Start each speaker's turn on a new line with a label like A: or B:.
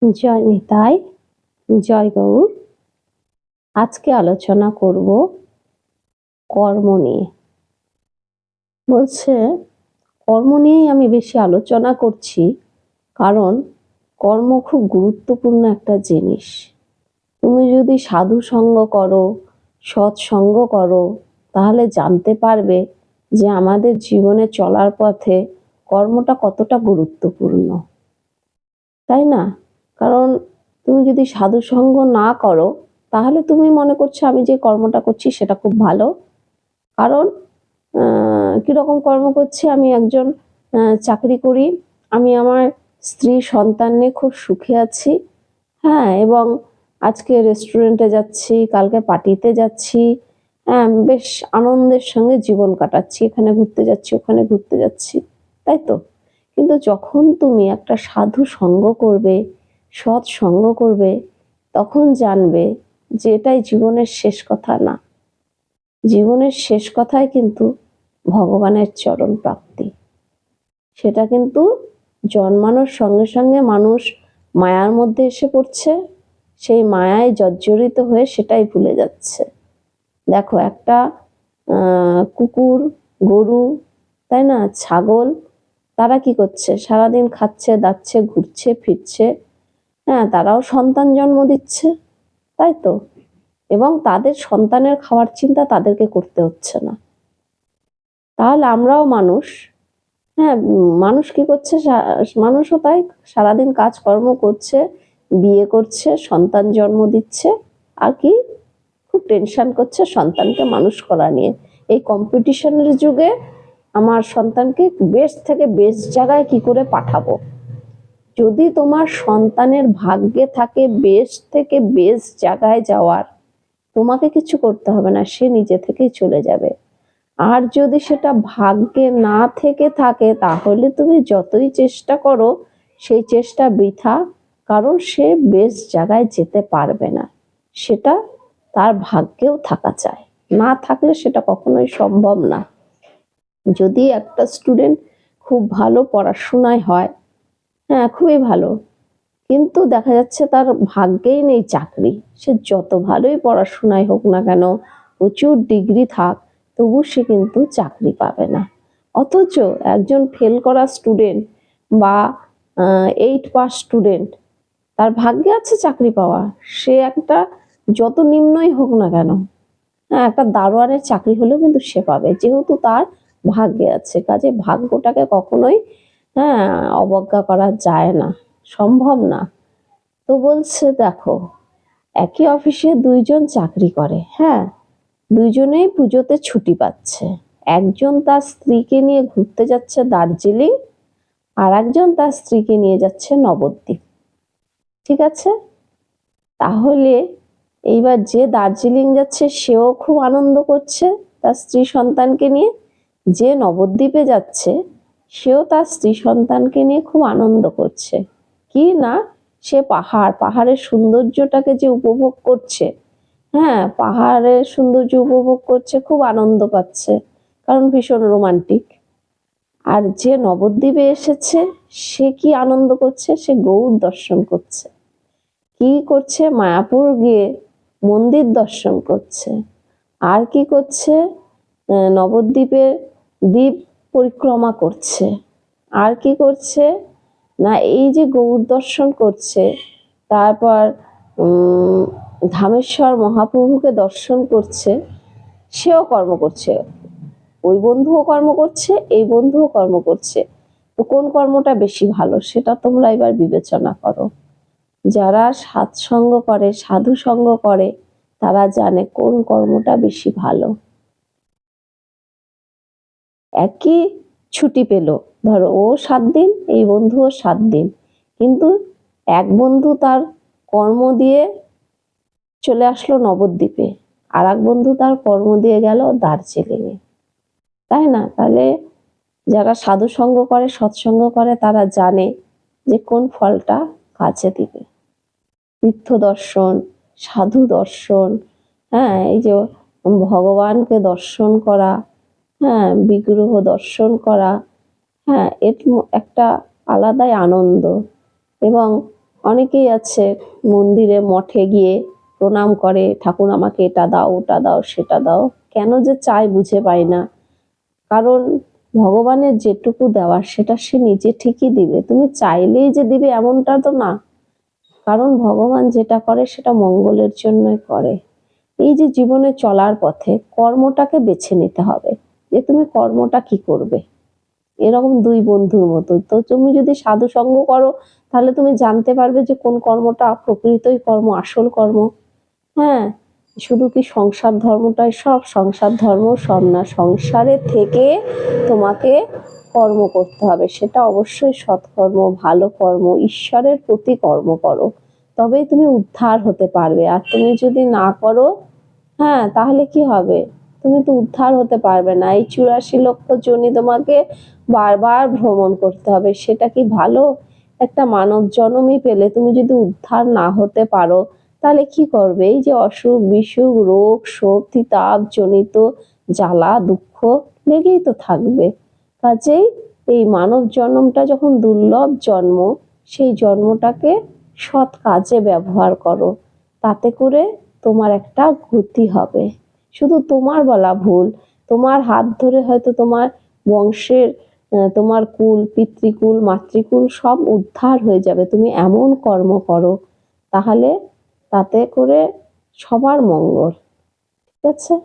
A: জয় নিতাই, জয় গৌর। আজকে আলোচনা করব কর্ম নিয়ে। বলছে কর্ম নিয়েই আমি বেশি আলোচনা করছি, কারণ কর্ম খুব গুরুত্বপূর্ণ একটা জিনিস। তুমি যদি সাধু সঙ্গ করো, সৎসঙ্গ করো, তাহলে জানতে পারবে যে আমাদের জীবনে চলার পথে কর্মটা কতটা গুরুত্বপূর্ণ, তাই না? কারণ তুমি যদি সাধু সঙ্গ না করো, তাহলে তুমি মনে করছো আমি যে কর্মটা করছি সেটা খুব ভালো। কারণ কিরকম কর্ম করছি, আমি একজন চাকরি করি, আমি আমার স্ত্রী সন্তান নিয়ে খুব সুখে আছি, হ্যাঁ, এবং আজকে রেস্টুরেন্টে যাচ্ছি, কালকে পার্টিতে যাচ্ছি, হ্যাঁ, বেশ আনন্দের সঙ্গে জীবন কাটাচ্ছি, এখানে ঘুরতে যাচ্ছি, ওখানে ঘুরতে যাচ্ছি, তাই তো? কিন্তু যখন তুমি একটা সাধু সঙ্গ করবে, সৎ সঙ্গ করবে, তখন জানবে যে এটাই জীবনের শেষ কথা না। জীবনের শেষ কথায় কিন্তু ভগবানের চরণ প্রাপ্তি। সেটা কিন্তু জন্মানোর সঙ্গে সঙ্গে মানুষ মায়ার মধ্যে এসে পড়ছে, সেই মায়ায় জর্জরিত হয়ে সেটাই ভুলে যাচ্ছে। দেখো, একটা কুকুর, গরু, তাই না, ছাগল, তারা কি করছে? সারাদিন খাচ্ছে, দাচ্ছে, ঘুরছে, ফিরছে, হ্যাঁ, তারাও সন্তান জন্ম দিচ্ছে, তাই তো? এবং তাদের সন্তানের খাওয়ার চিন্তা তাদেরকে করতে হচ্ছে না। তাহলে আমরাও মানুষ, হ্যাঁ, মানুষ কি করছে? মানুষও তাই, সারাদিন কাজকর্ম করছে, বিয়ে করছে, সন্তান জন্ম দিচ্ছে, আর কি খুব টেনশন করছে সন্তানকে মানুষ করা নিয়ে। এই কম্পিটিশনের যুগে আমার সন্তানকে বেস্ট থেকে বেস্ট জায়গায় কি করে পাঠাবো। যদি তোমার সন্তানের ভাগ্যে থাকে বেস্ট থেকে বেস্ট জায়গায় যাওয়ার, তোমাকে কিছু করতে হবে না, সে নিজে থেকেই চলে যাবে। আর যদি সেটা ভাগ্যে না থেকে থাকে, তাহলে তুমি যতই চেষ্টা করো সেই চেষ্টা বৃথা, কারণ সে বেস্ট জায়গায় যেতে পারবে না। সেটা তার ভাগ্যেও থাকা চাই, না থাকলে সেটা কখনোই সম্ভব না। যদি একটা স্টুডেন্ট খুব ভালো পড়াশোনায় হয়, হ্যাঁ, খুবই ভালো, কিন্তু দেখা যাচ্ছে তার ভাগ্যেই নেই চাকরি, সে যত ভালোই পড়াশোনায় হোক না কেন, প্রচুর ডিগ্রি থাক, তবু সে কিন্তু চাকরি পাবে না। অথচ একজন ফেল করা স্টুডেন্ট বা 8 পাস স্টুডেন্ট, তার ভাগ্যে আছে চাকরি পাওয়া, সে একটা যত নিম্নই হোক না কেন, হ্যাঁ, একটা দারোয়ানের চাকরি হলেও কিন্তু সে পাবে, যেহেতু তার ভাগ্যে আছে। কাজে ভাগ্যটাকে কখনোই, হ্যাঁ, অবজ্ঞা করা যায় না, সম্ভব না। তো বলছে দেখো, একই অফিসে দুইজন চাকরি করে, হ্যাঁ, দুইজনেই পুজোতে ছুটি পাচ্ছে। একজন তার স্ত্রীকে নিয়ে ঘুরতে যাচ্ছে দার্জিলিং, আর একজন তার স্ত্রীকে নিয়ে যাচ্ছে নবদ্বীপ, ঠিক আছে? তাহলে এইবার যে দার্জিলিং যাচ্ছে সেও খুব আনন্দ করছে তার স্ত্রী সন্তানকে নিয়ে, যে নবদ্বীপে যাচ্ছে সেও তার স্ত্রী সন্তানকে নিয়ে খুব আনন্দ করছে। কি না, সে পাহাড়ের সৌন্দর্যটাকে যে উপভোগ করছে, হ্যাঁ, পাহাড়ের সৌন্দর্য উপভোগ করছে, খুব আনন্দ পাচ্ছে, কারণ ভীষণ রোমান্টিক। আর যে নবদ্বীপে এসেছে সে কি আনন্দ করছে? সে গৌর দর্শন করছে। কি করছে? মায়াপুর গিয়ে মন্দির দর্শন করছে। আর কি করছে? নবদ্বীপের দ্বীপ পরিক্রমা করছে। আর কি করছে না, এই যে গৌর দর্শন করছে, তারপর ধামেশ্বর মহাপ্রভুকে দর্শন করছে, সেও কর্ম করছে। ওই বন্ধুও কর্ম করছে, এই বন্ধুও কর্ম করছে। তো কোন কর্মটা বেশি ভালো, সেটা তোমরা এবার বিবেচনা করো। যারা সৎসঙ্গ করে, সাধু সঙ্গ করে, তারা জানে কোন কর্মটা বেশি ভালো। একই ছুটি পেল, ধরো ও 7 দিন, এই বন্ধুও 7 দিন, কিন্তু এক বন্ধু তার কর্ম দিয়ে চলে আসলো নবদ্বীপে, আর এক বন্ধু তার কর্ম দিয়ে গেল দার্জিলিংয়ে, তাই না? তাহলে যারা সাধু সঙ্গ করে, সৎসঙ্গ করে, তারা জানে যে কোন ফলটা কাছে দিবে। তীর্থ দর্শন, সাধু দর্শন, হ্যাঁ, এই যে ভগবানকে দর্শন করা, হ্যাঁ, বিগ্রহ দর্শন করা, হ্যাঁ, এর একটা আলাদাই আনন্দ এবং অনেকেই আছে মন্দিরে মঠে গিয়ে প্রণাম করে, ঠাকুর আমাকে এটা দাও, ওটা দাও, সেটা দাও। কেন যে চায় বুঝে পায় না। কারণ ভগবানের যেটুকু দেওয়ার সেটা সে নিজে ঠিকই দিবে, তুমি চাইলেই যে দিবে এমনটা তো না। কারণ ভগবান যেটা করে সেটা মঙ্গলের জন্যই করে। এই যে জীবনে চলার পথে কর্মটাকে বেছে নিতে হবে, যে তুমি কর্মটা কি করবে। এরকম দুই বন্ধুর মতো। তো তুমি যদি সাধু সঙ্গ করো তাহলে তুমি জানতে পারবে যে কোন কর্মটা প্রকৃতই কর্ম, আসল কর্ম। হ্যাঁ, শুধু কি সংসার ধর্মটাই সব? সংসার ধর্ম সব না। সংসারে থেকে তোমাকে কর্ম করতে হবে, সেটা অবশ্যই সৎকর্ম, ভালো কর্ম, ঈশ্বরের প্রতি কর্ম করো, তবেই তুমি উদ্ধার হতে পারবে। আর তুমি যদি না করো, হ্যাঁ, তাহলে কি হবে? তুমি তো উদ্ধার হতে পারবে না। এই 84 লক্ষ যোনি তোমাকে বারবার ভ্রমণ করতে হবে, সেটা কি ভালো? একটা মানব জন্মই পেলে তুমি যদি উদ্ধার না হতে পারো তাহলে কি করবে? এই যে অসুখ বিসুখ, রোগ শোক, তাপ জনিত জ্বালা দুঃখ লেগেই তো থাকবে। কাজেই এই মানব জন্মটা যখন দুর্লভ জন্ম, সেই জন্মটাকে সৎ কাজে ব্যবহার করো, তাতে করে তোমার একটা গতি হবে। শুধু তোমার বলা ভুল, তোমার হাত ধরে হয়তো তোমার বংশের, তোমার কুল, পিতৃকুল, মাতৃকুল সব উদ্ধার হয়ে যাবে। তুমি এমন কর্ম করো, তাহলে তাতে করে সবার মঙ্গল। ঠিক আছে?